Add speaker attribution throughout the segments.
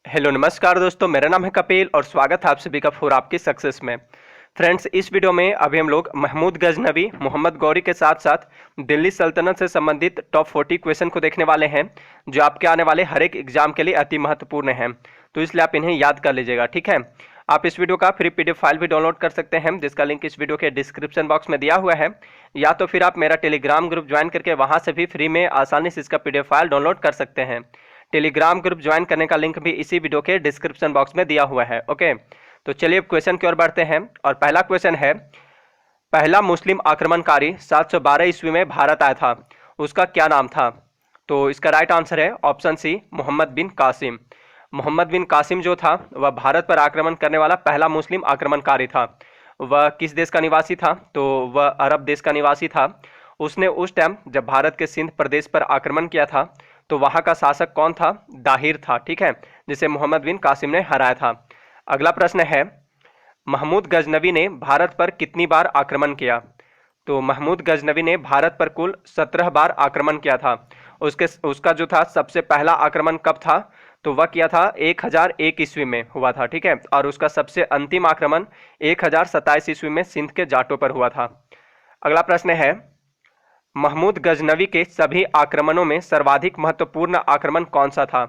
Speaker 1: Hello नमस्कार दोस्तों, मेरा नाम है कपिल और स्वागत है आप सभी का फॉर आपकी सक्सेस में। फ्रेंड्स, इस वीडियो में अभी हम लोग महमूद गजनवी, मोहम्मद गौरी के साथ साथ दिल्ली सल्तनत से संबंधित टॉप 40 क्वेश्चन को देखने वाले हैं, जो आपके आने वाले हर एक एग्जाम के लिए अति महत्वपूर्ण हैं। तो इसलिए आप इन्हें याद कर लीजिएगा, ठीक है। आप इस वीडियो का फ्री पीडीएफ फाइल भी डाउनलोड कर सकते हैं, जिसका लिंक इस वीडियो के डिस्क्रिप्शन बॉक्स में दिया हुआ है, या तो फिर आप मेरा टेलीग्राम ग्रुप ज्वाइन करके वहां से भी फ्री में आसानी से इसका पीडीएफ फाइल डाउनलोड कर सकते हैं। टेलीग्राम ग्रुप ज्वाइन करने का लिंक भी इसी वीडियो के डिस्क्रिप्शन बॉक्स में दिया हुआ है। ओके, तो चलिए अब क्वेश्चन की ओर बढ़ते हैं। और पहला क्वेश्चन है, पहला मुस्लिम आक्रमणकारी 712 ईस्वी में भारत आया था, उसका क्या नाम था? तो इसका राइट आंसर है ऑप्शन सी, मोहम्मद बिन कासिम। मोहम्मद बिन कासिम जो था वह भारत पर आक्रमण करने वाला पहला मुस्लिम आक्रमणकारी था। वह किस देश का निवासी था? तो वह अरब देश का निवासी था। उसने उस टाइम जब भारत के सिंध प्रदेश पर आक्रमण किया था, तो वहां का शासक कौन था? दाहिर था, ठीक है, जिसे मोहम्मद बिन कासिम ने हराया था। अगला प्रश्न है, महमूद गजनवी ने भारत पर कितनी बार आक्रमण किया? तो महमूद गजनवी ने भारत पर कुल 17 बार आक्रमण किया था। उसका जो था सबसे पहला आक्रमण कब था? तो वह किया था 1001 ईस्वी में हुआ था, ठीक है। और उसका सबसे अंतिम आक्रमण 1027 ईस्वी में सिंध के जाटों पर हुआ था। अगला प्रश्न है, महमूद गजनवी के सभी आक्रमणों में सर्वाधिक महत्वपूर्ण आक्रमण कौन सा था?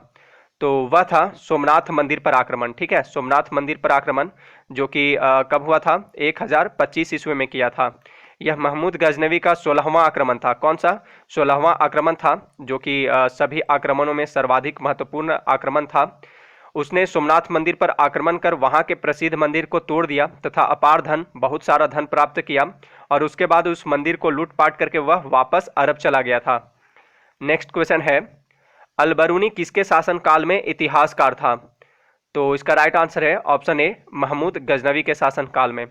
Speaker 1: तो वह था सोमनाथ मंदिर पर आक्रमण, ठीक है, सोमनाथ मंदिर पर आक्रमण, जो कि कब हुआ था? 1025 ईस्वी में किया था। यह महमूद गजनवी का 16वां आक्रमण था। कौन सा? 16वां आक्रमण था, जो कि सभी आक्रमणों में सर्वाधिक महत्वपूर्ण आक्रमण था। उसने सोमनाथ मंदिर पर आक्रमण कर वहां के प्रसिद्ध मंदिर को तोड़ दिया तथा अपार धन, बहुत सारा धन प्राप्त किया, और उसके बाद उस मंदिर को लूटपाट करके वह वापस अरब चला गया था। नेक्स्ट क्वेश्चन है, अलबरूनी किसके शासनकाल में इतिहासकार था? तो इसका राइट आंसर है ऑप्शन ए, महमूद गजनवी के शासनकाल में।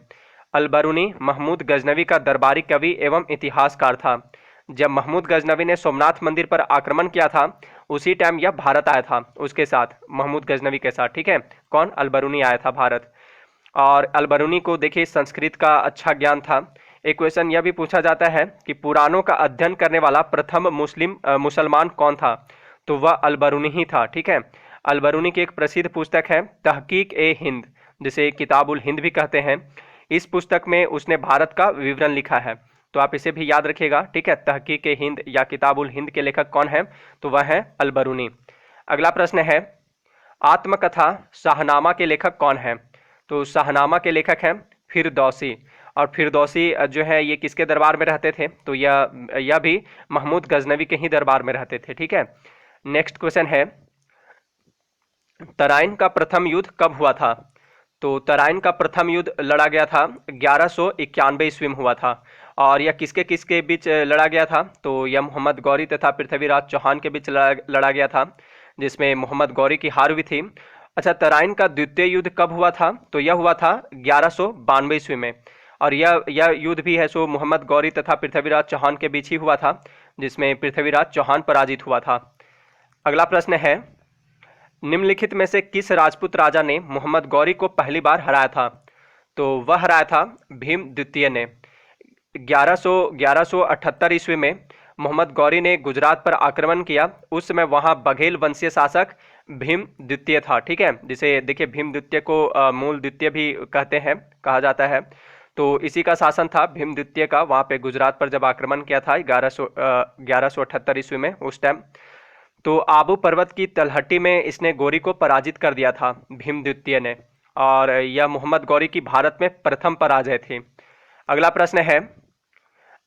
Speaker 1: अलबरूनी महमूद गजनवी का दरबारी कवि एवं इतिहासकार था। जब महमूद गजनवी ने सोमनाथ मंदिर पर आक्रमण किया था, उसी टाइम यह भारत आया था उसके साथ, महमूद गजनवी के साथ, ठीक है। कौन? अलबरूनी आया था भारत। और अलबरूनी को देखिए संस्कृत का अच्छा ज्ञान था। एक क्वेश्चन यह भी पूछा जाता है कि पुराणों का अध्ययन करने वाला प्रथम मुसलमान कौन था? तो वह अलबरूनी ही था, ठीक है। अलबरूनी की एक प्रसिद्ध पुस्तक है तहकीक ए हिंद, जिसे किताब उल हिंद भी कहते हैं। इस पुस्तक में उसने भारत का विवरण लिखा है, तो आप इसे भी याद रखिएगा, ठीक है। तहकीक ए हिंद या किताब उल हिंद के लेखक कौन है? तो वह है अलबरूनी। अगला प्रश्न है, आत्मकथा शाहनामा के लेखक कौन है? तो शाहनामा के लेखक हैं फिरदौसी। और फिरदौसी जो है ये किसके दरबार में रहते थे? तो यह भी महमूद गजनवी के ही दरबार में रहते थे, ठीक है। नेक्स्ट क्वेश्चन है, तराइन का प्रथम युद्ध कब हुआ था? तो तराइन का प्रथम युद्ध लड़ा गया था 1191 ईस्वी में हुआ था। और यह किसके किसके बीच लड़ा गया था? तो यह मोहम्मद गौरी तथा पृथ्वीराज चौहान के बीच लड़ा गया था, जिसमें मोहम्मद गौरी की हार हुई थी। अच्छा, तराइन का द्वितीय युद्ध कब हुआ था? तो यह हुआ था 1192 ईस्वी में। और यह युद्ध भी है सो मोहम्मद गौरी तथा पृथ्वीराज चौहान के बीच ही हुआ था, जिसमें पृथ्वीराज चौहान पराजित हुआ था। अगला प्रश्न है, निम्नलिखित में से किस राजपूत राजा ने मोहम्मद गौरी को पहली बार हराया था? तो वह हराया था भीम द्वितीय ने। 1178 ईस्वी में मोहम्मद गौरी ने गुजरात पर आक्रमण किया। उस समय वहां बघेल वंशीय शासक भीम द्वितीय था, ठीक है, जिसे देखिए भीम द्वितीय को मूल द्वितीय भी कहते हैं, कहा जाता है। तो इसी का शासन था भीम द्वितीय का, वहां पे गुजरात पर जब आक्रमण किया था 1178 ईस्वी में, उस टाइम। तो आबू पर्वत की तलहटी में इसने गौरी को पराजित कर दिया था भीम द्वितीय ने। और यह मोहम्मद गौरी की भारत में प्रथम पराजय थी। अगला प्रश्न है,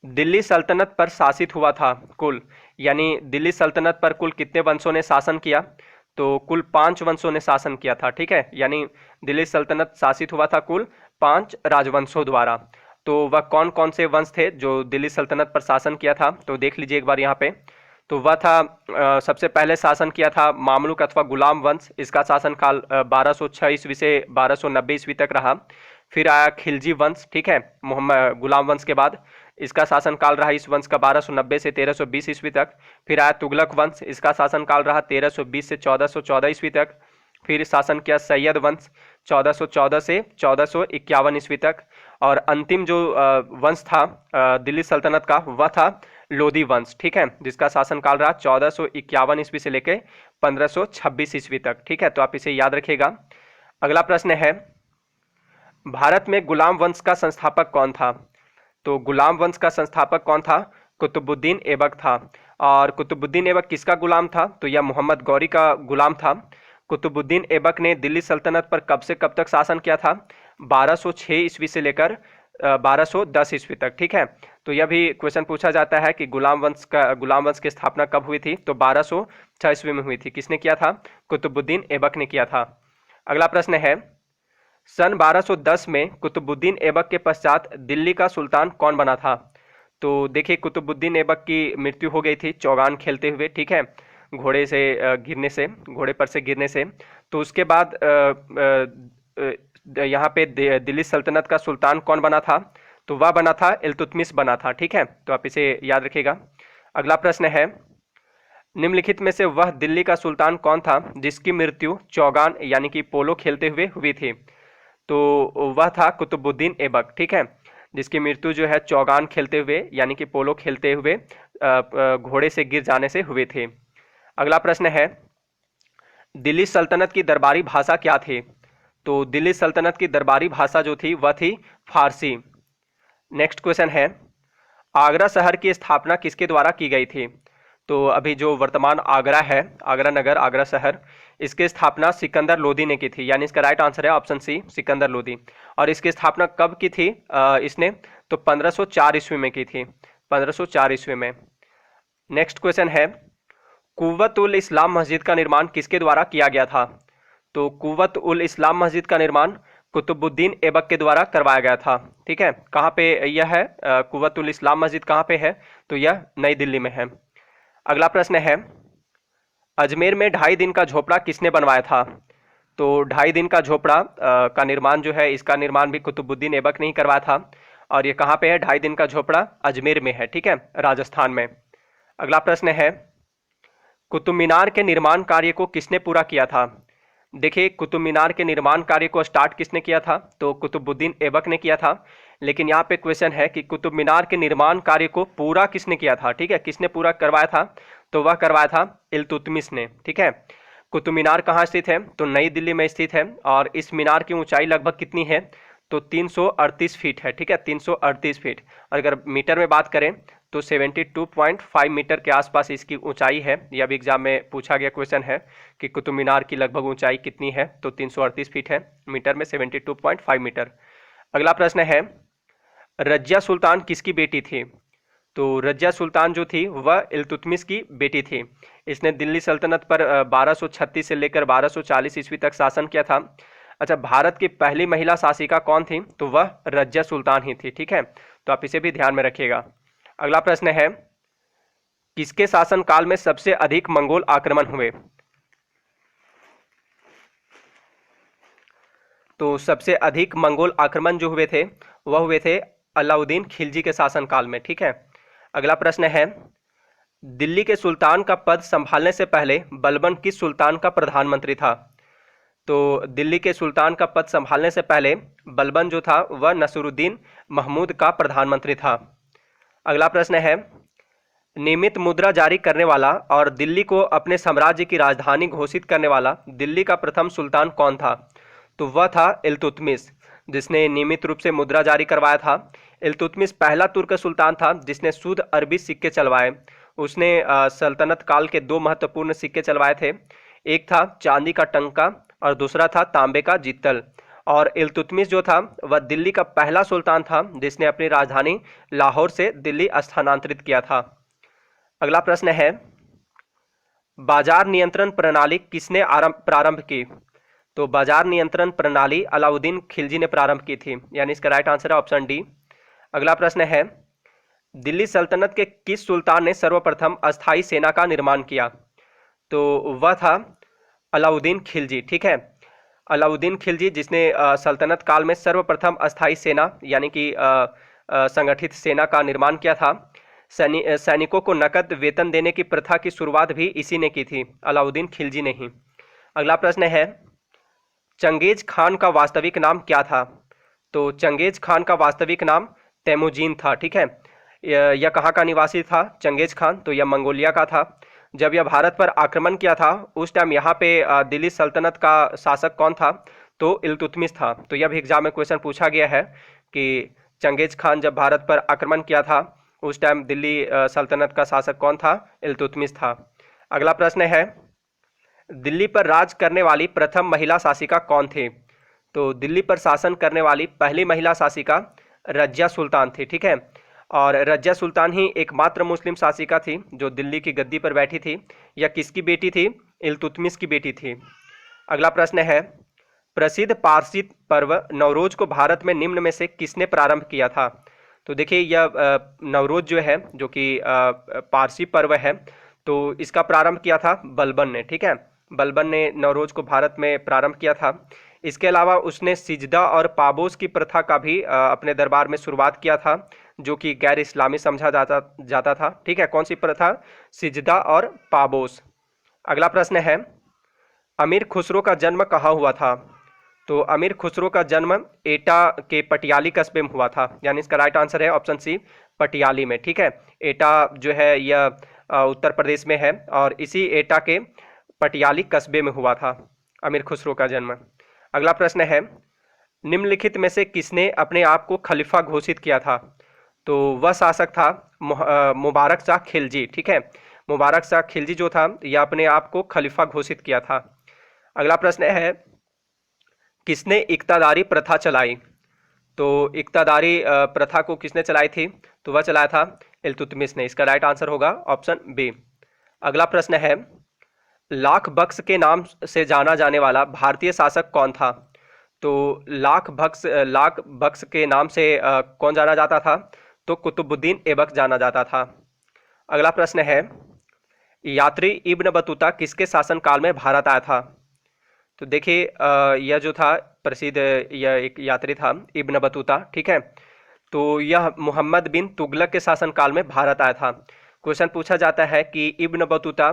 Speaker 1: दिल्ली सल्तनत पर शासित हुआ था कुल, यानी दिल्ली सल्तनत पर कुल कितने वंशों ने शासन किया? तो कुल 5 वंशों ने शासन किया था, ठीक है। यानी दिल्ली सल्तनत शासित हुआ था कुल 5 राजवंशों द्वारा। तो वह कौन कौन से वंश थे जो दिल्ली सल्तनत पर शासन किया था? तो देख लीजिए एक बार यहाँ पे। तो वह था सबसे पहले शासन किया था मामलुक अथवा गुलाम वंश। इसका शासनकाल 1206 ईस्वी से 1290 ईस्वी तक रहा। फिर आया खिलजी वंश, ठीक है, मोहम्मद गुलाम वंश के बाद। इसका शासनकाल रहा इस वंश का 1290 से 1320 ईस्वी तक। फिर आया तुगलक वंश, इसका शासनकाल रहा 1320 से 1414 ईस्वी तक। फिर शासन किया सैयद वंश, 1414 से 1451 ईस्वी तक। और अंतिम जो वंश था दिल्ली सल्तनत का, वह था लोधी वंश, ठीक है, जिसका शासनकाल रहा 1451 ईस्वी से लेकर 1526 ईस्वी तक, ठीक है, तो आप इसे याद रखिएगा। अगला प्रश्न है, भारत में गुलाम वंश का संस्थापक कौन था? तो गुलाम वंश का संस्थापक कौन था? कुतुबुद्दीन ऐबक था। और कुतुबुद्दीन ऐबक किसका गुलाम था? तो यह मोहम्मद गौरी का गुलाम था। कुतुबुद्दीन ऐबक ने दिल्ली सल्तनत पर कब से कब तक शासन किया था? 1206 ईस्वी से लेकर 1210 ईस्वी तक, ठीक है। तो यह भी क्वेश्चन पूछा जाता है कि गुलाम वंश की स्थापना कब हुई थी? तो 1206 ईस्वी में हुई थी। किसने किया था? कुतुबुद्दीन ऐबक ने किया था। अगला प्रश्न है, सन 1210 में कुतुबुद्दीन ऐबक के पश्चात दिल्ली का सुल्तान कौन बना था? तो देखिए, कुतुबुद्दीन ऐबक की मृत्यु हो गई थी चौगान खेलते हुए, ठीक है, घोड़े पर से गिरने से। तो उसके बाद यहाँ पे दिल्ली सल्तनत का सुल्तान कौन बना था? तो वह बना था इल्तुतमिश बना था, ठीक है, तो आप इसे याद रखिएगा। अगला प्रश्न है, निम्नलिखित में से वह दिल्ली का सुल्तान कौन था जिसकी मृत्यु चौगान यानी कि पोलो खेलते हुए हुई थी? तो वह था कुतुबुद्दीन ऐबक, ठीक है, जिसकी मृत्यु जो है चौगान खेलते हुए यानी कि पोलो खेलते हुए घोड़े से गिर जाने से हुए थे। अगला प्रश्न है, दिल्ली सल्तनत की दरबारी भाषा क्या थी? तो दिल्ली सल्तनत की दरबारी भाषा जो थी वह थी फारसी। नेक्स्ट क्वेश्चन है, आगरा शहर की स्थापना किसके द्वारा की गई थी? तो अभी जो वर्तमान आगरा है, आगरा नगर, आगरा शहर, इसकी स्थापना सिकंदर लोदी ने की थी, यानी इसका राइट आंसर है ऑप्शन सी, सिकंदर लोदी। और इसकी स्थापना कब की थी इसने? तो 1504 ईस्वी में की थी, 1504 ईस्वी में। नेक्स्ट क्वेश्चन है, कुव्वत उल इस्लाम मस्जिद का निर्माण किसके द्वारा किया गया था? तो कुव्वत उल इस्लाम मस्जिद का निर्माण कुतुबुद्दीन ऐबक के द्वारा करवाया गया था, ठीक है। कहाँ पे यह है कुव्वत उल इस्लाम मस्जिद कहाँ पे है? तो यह नई दिल्ली में है। अगला प्रश्न है, अजमेर में 2.5 दिन का झोपड़ा किसने बनवाया था? तो 2.5 दिन का झोपड़ा का निर्माण जो है, इसका निर्माण भी कुतुबुद्दीन ऐबक ने ही करवाया था। और ये कहाँ पे है 2.5 दिन का झोपड़ा? अजमेर में है, ठीक है, राजस्थान में। अगला प्रश्न है, कुतुब मीनार के निर्माण कार्य को किसने पूरा किया था? देखिए, कुतुब मीनार के निर्माण कार्य को स्टार्ट किसने किया था? तो कुतुबुद्दीन ऐबक ने किया था। लेकिन यहाँ पे क्वेश्चन है कि कुतुब मीनार के निर्माण कार्य को पूरा किसने किया था, ठीक है, किसने पूरा करवाया था? तो वह करवाया था इल्तुतमिश ने, ठीक है। कुतुब मीनार कहाँ स्थित है? तो नई दिल्ली में स्थित है। और इस मीनार की ऊंचाई लगभग कितनी है? तो 338 फीट है, ठीक है, 338 फीट। और अगर मीटर में बात करें तो 72.5 मीटर के आसपास इसकी ऊंचाई है। यह भी एग्जाम में पूछा गया क्वेश्चन है कि कुतुब मीनार की लगभग ऊंचाई कितनी है? तो 338 फीट है, मीटर में 72.5 मीटर। अगला प्रश्न है, रजिया सुल्तान किसकी बेटी थी? तो रजिया सुल्तान जो थी वह इल्तुतमिश की बेटी थी। इसने दिल्ली सल्तनत पर 1236 से लेकर 1240 ईस्वी तक शासन किया था। अच्छा, भारत की पहली महिला शासिका कौन थी? तो वह रजिया सुल्तान ही थी, ठीक है, तो आप इसे भी ध्यान में रखिएगा। अगला प्रश्न है, किसके शासनकाल में सबसे अधिक मंगोल आक्रमण हुए? तो सबसे अधिक मंगोल आक्रमण जो हुए थे वह हुए थे अलाउद्दीन खिलजी के शासनकाल में, ठीक है। अगला प्रश्न है, दिल्ली के सुल्तान का पद संभालने से पहले बलबन किस सुल्तान का प्रधानमंत्री था? तो दिल्ली के सुल्तान का पद संभालने से पहले बलबन जो था वह नसरुद्दीन महमूद का प्रधानमंत्री था। अगला प्रश्न है, नियमित मुद्रा जारी करने वाला और दिल्ली को अपने साम्राज्य की राजधानी घोषित करने वाला दिल्ली का प्रथम सुल्तान कौन था? तो वह था इल्तुतमिश, जिसने नियमित रूप से मुद्रा जारी करवाया था। इल्तुतमिश पहला तुर्क सुल्तान था जिसने शुद्ध अरबी सिक्के चलवाए। उसने सल्तनत काल के 2 महत्वपूर्ण सिक्के चलवाए थे। एक था चांदी का टंका और दूसरा था तांबे का जित्तल। और इल्तुतमिश जो था वह दिल्ली का पहला सुल्तान था जिसने अपनी राजधानी लाहौर से दिल्ली स्थानांतरित किया था। अगला प्रश्न है, बाजार नियंत्रण प्रणाली किसने प्रारंभ की? तो बाजार नियंत्रण प्रणाली अलाउद्दीन खिलजी ने प्रारंभ की थी, यानी इसका राइट आंसर है ऑप्शन डी। अगला प्रश्न है, दिल्ली सल्तनत के किस सुल्तान ने सर्वप्रथम अस्थाई सेना का निर्माण किया? तो वह था अलाउद्दीन खिलजी, ठीक है, अलाउद्दीन खिलजी, जिसने सल्तनत काल में सर्वप्रथम अस्थाई सेना यानी कि संगठित सेना का निर्माण किया था। सैनिकों को नकद वेतन देने की प्रथा की शुरुआत भी इसी ने की थी, अलाउद्दीन खिलजी ने ही। अगला प्रश्न है, चंगेज खान का वास्तविक नाम क्या था? तो चंगेज खान का वास्तविक नाम तैमुजीन था, ठीक है। यह कहाँ का निवासी था? चंगेज खान, तो यह मंगोलिया का था। जब यह भारत पर आक्रमण किया था उस टाइम यहाँ पे दिल्ली सल्तनत का शासक कौन था? तो इल्तुतमिश था। तो यह भी एग्जाम में क्वेश्चन पूछा गया है कि चंगेज खान जब भारत पर आक्रमण किया था उस टाइम दिल्ली सल्तनत का शासक कौन था? इल्तुतमिश था। अगला प्रश्न है, दिल्ली पर राज करने वाली प्रथम महिला शासिका कौन थी? तो दिल्ली पर शासन करने वाली पहली महिला शासिका रजिया सुल्तान थी। ठीक है, और रजिया सुल्तान ही एकमात्र मुस्लिम शासिका थी जो दिल्ली की गद्दी पर बैठी थी। यह किसकी बेटी थी? इल्तुतमिश की बेटी थी। अगला प्रश्न है, प्रसिद्ध पारसी पर्व नवरोज को भारत में निम्न में से किसने प्रारंभ किया था? तो देखिए यह नवरोज जो है जो कि पारसी पर्व है, तो इसका प्रारंभ किया था बलबन ने। ठीक है, बलबन ने नवरोज को भारत में प्रारंभ किया था। इसके अलावा उसने सिजदा और पाबोस की प्रथा का भी अपने दरबार में शुरुआत किया था जो कि गैर इस्लामी समझा जाता था। ठीक है, कौन सी प्रथा? सिजदा और पाबोस। अगला प्रश्न है, अमीर खुसरो का जन्म कहाँ हुआ था? तो अमीर खुसरो का जन्म एटा के पटियाली कस्बे में हुआ था, यानी इसका राइट आंसर है ऑप्शन सी, पटियाली में। ठीक है, एटा जो है यह उत्तर प्रदेश में है और इसी एटा के पटियाली कस्बे में हुआ था अमीर खुसरो का जन्म। अगला प्रश्न है, निम्नलिखित में से किसने अपने आप को खलीफा घोषित किया था? तो वह शासक था मुबारक शाह खिलजी। ठीक है, मुबारक शाह खिलजी जो था यह अपने आप को खलीफा घोषित किया था। अगला प्रश्न है, किसने इक्तादारी प्रथा चलाई? तो इक्तादारी प्रथा को किसने चलाई थी? तो वह चलाया था इल्तुतमिश ने। इसका राइट आंसर होगा ऑप्शन बी। अगला प्रश्न है, लाख बख्श के नाम से जाना जाने वाला भारतीय शासक कौन था? तो लाख बख्श के नाम से कौन जाना जाता था? तो कुतुबुद्दीन ऐबक जाना जाता था। अगला प्रश्न है, यात्री इब्न बतूता किसके शासनकाल में भारत आया था? तो देखिए यह जो था प्रसिद्ध, यह एक यात्री था इब्न बतूता। ठीक है, तो यह मोहम्मद बिन तुगलक के शासनकाल में भारत आया था। क्वेश्चन पूछा जाता है कि इब्न बतूता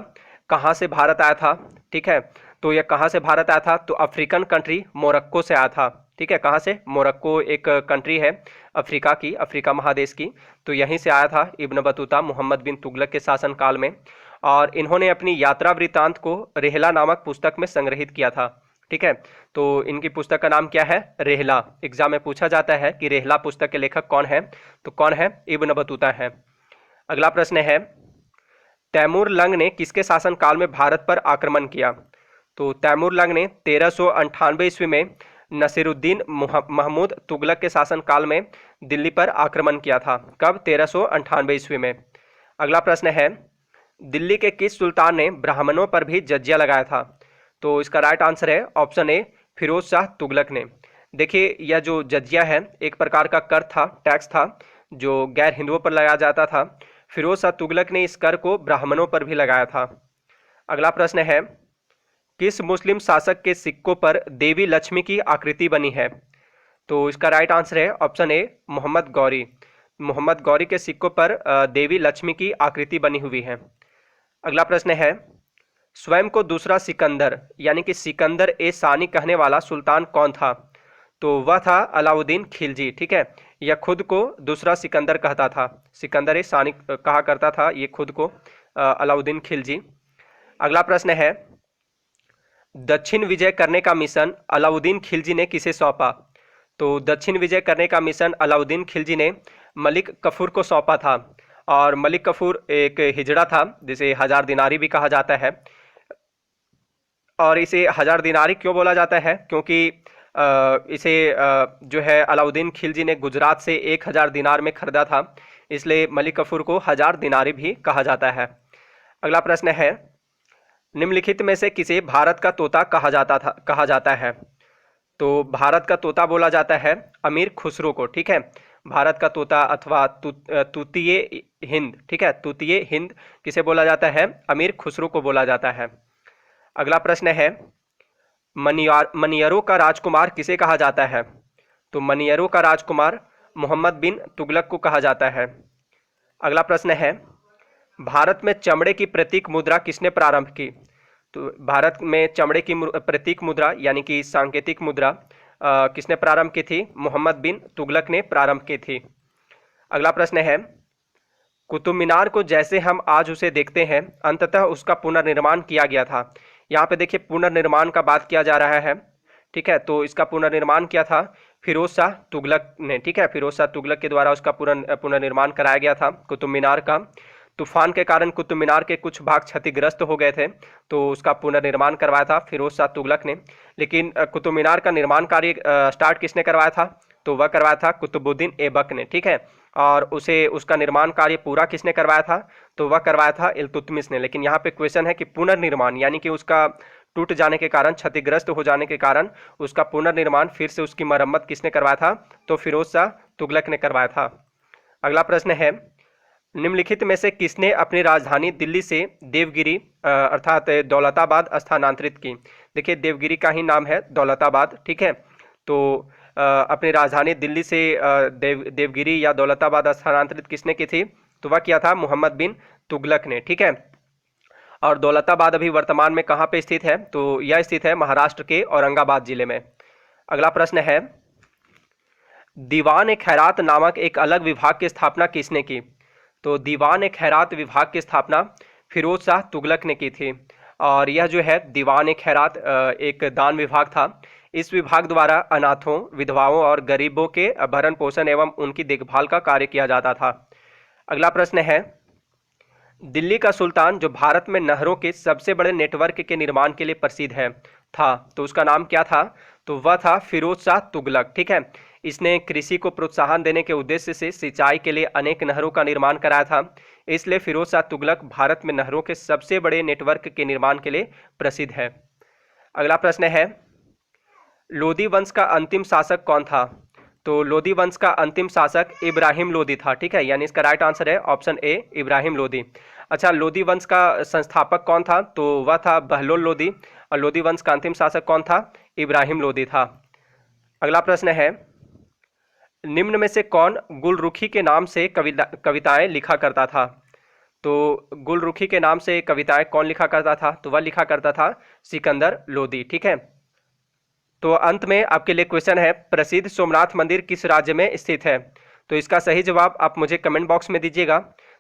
Speaker 1: कहाँ से भारत आया था? ठीक है, तो यह कहाँ से भारत आया था? तो अफ्रीकन कंट्री मोरक्को से आया था। ठीक है, कहाँ से? मोरक्को एक कंट्री है अफ्रीका की, अफ्रीका महादेश की, तो यहीं से आया था इब्न बतूता मोहम्मद बिन तुगलक के शासनकाल में। और इन्होंने अपनी यात्रा वृत्तांत को रेहला नामक पुस्तक में संग्रहित किया था। ठीक है, तो इनकी पुस्तक का नाम क्या है? रेहला। एग्जाम में पूछा जाता है कि रेहला पुस्तक के लेखक कौन है? तो कौन है? इब्न बतूता है। अगला प्रश्न है, तैमूर लंग ने किसके शासनकाल में भारत पर आक्रमण किया? तो तैमूर लंग ने 1398 ईस्वी में नसीरुद्दीन महमूद तुगलक के शासनकाल में दिल्ली पर आक्रमण किया था। कब? 1398 ईस्वी में। अगला प्रश्न है, दिल्ली के किस सुल्तान ने ब्राह्मणों पर भी जजिया लगाया था? तो इसका राइट आंसर है ऑप्शन ए, फिरोज शाह तुगलक ने। देखिए यह जो जजिया है एक प्रकार का कर था, टैक्स था जो गैर हिंदुओं पर लगाया जाता था। फिरोज शाह तुगलक ने इस कर को ब्राह्मणों पर भी लगाया था। अगला प्रश्न है, किस मुस्लिम शासक के सिक्कों पर देवी लक्ष्मी की आकृति बनी है? तो इसका राइट आंसर है ऑप्शन ए, मोहम्मद गौरी। मोहम्मद गौरी के सिक्कों पर देवी लक्ष्मी की आकृति बनी हुई है। अगला प्रश्न है, स्वयं को दूसरा सिकंदर यानी कि सिकंदर ए सानी कहने वाला सुल्तान कौन था? तो वह था अलाउद्दीन खिलजी। ठीक है, यह खुद को दूसरा सिकंदर कहता था, सिकंदर ए सानी कहा करता था ये खुद को अलाउद्दीन खिलजी। अगला प्रश्न है, दक्षिण विजय करने का मिशन अलाउद्दीन खिलजी ने किसे सौंपा? तो दक्षिण विजय करने का मिशन अलाउद्दीन खिलजी ने मलिक कफूर को सौंपा था। और मलिक कफूर एक हिजड़ा था जिसे हजार दिनारी भी कहा जाता है। और इसे हजार दिनारी क्यों बोला जाता है? क्योंकि इसे जो है अलाउद्दीन खिलजी ने गुजरात से 1000 दिनार में खरीदा था, इसलिए मलिक कफूर को हजार दिनारी भी कहा जाता है। अगला प्रश्न है, निम्नलिखित में से किसे भारत का तोता कहा जाता है? तो भारत का तोता बोला जाता है अमीर खुसरो को। ठीक है, भारत का तोता अथवा तूतीय हिंद। ठीक है, तूतीय हिंद किसे बोला जाता है? अमीर खुसरो को बोला जाता है। अगला प्रश्न है, मनियरों का राजकुमार किसे कहा जाता है? तो मनियरों का राजकुमार मोहम्मद बिन तुगलक को कहा जाता है। अगला प्रश्न है, भारत में चमड़े की प्रतीक मुद्रा किसने प्रारंभ की? तो भारत में चमड़े की प्रतीक मुद्रा यानी कि सांकेतिक मुद्रा किसने प्रारंभ की थी? मोहम्मद बिन तुगलक ने प्रारंभ की थी। अगला प्रश्न है, कुतुब मीनार को जैसे हम आज उसे देखते हैं, अंततः उसका पुनर्निर्माण किया गया था। यहाँ पे देखिए पुनर्निर्माण का बात किया जा रहा है, ठीक है। तो इसका पुनर्निर्माण किया था फिरोज शाह तुगलक ने, ठीक है। फिरोज शाह तुगलक के द्वारा उसका पुनर्निर्माण कराया गया था कुतुब मीनार का। तूफान के कारण कुतुब मीनार के कुछ भाग क्षतिग्रस्त हो गए थे, तो उसका पुनर्निर्माण करवाया था फिरोज शाह तुगलक ने। लेकिन कुतुब मीनार का निर्माण कार्य स्टार्ट किसने करवाया था? तो वह करवाया था कुतुबुद्दीन ऐबक ने, ठीक है। और उसे उसका निर्माण कार्य पूरा किसने करवाया था? तो वह करवाया था इल्तुतमिश ने। लेकिन यहाँ पे क्वेश्चन है कि पुनर्निर्माण यानी कि उसका टूट जाने के कारण, क्षतिग्रस्त हो जाने के कारण उसका पुनर्निर्माण, फिर से उसकी मरम्मत किसने करवाया था? तो फिरोज शाह तुगलक ने करवाया था। अगला प्रश्न है, निम्नलिखित में से किसने अपनी राजधानी दिल्ली से देवगिरी अर्थात दौलताबाद स्थानांतरित की? देखिए देवगिरी का ही नाम है दौलताबाद, ठीक है। तो अपनी राजधानी दिल्ली से देवगिरी या दौलताबाद स्थानांतरित किसने की थी? तो वह किया था मोहम्मद बिन तुगलक ने, ठीक है। और दौलताबाद अभी वर्तमान में कहाँ पे स्थित है? तो यह स्थित है महाराष्ट्र के औरंगाबाद जिले में। अगला प्रश्न है, दीवान ए खैरात नामक एक अलग विभाग की स्थापना किसने की? तो दीवान ए खैरात विभाग की स्थापना फिरोज शाह तुगलक ने की थी। और यह जो है दीवान ए खैरात एक दान विभाग था। इस विभाग द्वारा अनाथों, विधवाओं और गरीबों के भरण पोषण एवं उनकी देखभाल का कार्य किया जाता था। अगला प्रश्न है, दिल्ली का सुल्तान जो भारत में नहरों के सबसे बड़े नेटवर्क के निर्माण के लिए प्रसिद्ध है था, तो उसका नाम क्या था? तो वह था फिरोज शाह तुगलक, ठीक है। इसने कृषि को प्रोत्साहन देने के उद्देश्य से सिंचाई के लिए अनेक नहरों का निर्माण कराया था। इसलिए फिरोज शाह तुगलक भारत में नहरों के सबसे बड़े नेटवर्क के निर्माण के लिए प्रसिद्ध है। अगला प्रश्न है, लोदी वंश का अंतिम शासक कौन था? तो लोदी वंश का अंतिम शासक इब्राहिम लोदी था, ठीक है। यानी इसका राइट आंसर है ऑप्शन ए, इब्राहिम लोदी। अच्छा, लोदी वंश का संस्थापक कौन था? तो वह था बहलोल लोदी। और लोदी वंश का अंतिम शासक कौन था? इब्राहिम लोदी था। अगला प्रश्न है, निम्न में से कौन गुलरुखी के नाम से कविताएं लिखा करता था? तो गुलरुखी के नाम से कविताएं कौन लिखा करता था? तो वह लिखा करता था सिकंदर लोदी, ठीक है। तो अंत में आपके लिए क्वेश्चन है, प्रसिद्ध सोमनाथ मंदिर किस राज्य में स्थित है? तो इसका सही जवाब आप मुझे कमेंट बॉक्स में दीजिएगा।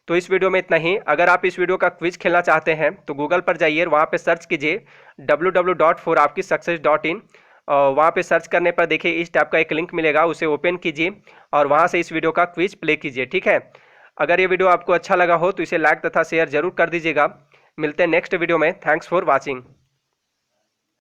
Speaker 1: तो इस वीडियो में इतना ही। अगर आप इस वीडियो का क्विज खेलना चाहते हैं तो गूगल पर जाइए, वहाँ पे सर्च कीजिए www.forapkisuccess.in। वहाँ पे सर्च करने पर देखिए इस टाइप का एक लिंक मिलेगा, उसे ओपन कीजिए और वहाँ से इस वीडियो का क्विज प्ले कीजिए, ठीक है। अगर ये वीडियो आपको अच्छा लगा हो तो इसे लाइक तथा शेयर जरूर कर दीजिएगा। मिलते हैं नेक्स्ट वीडियो में। Thanks for watching.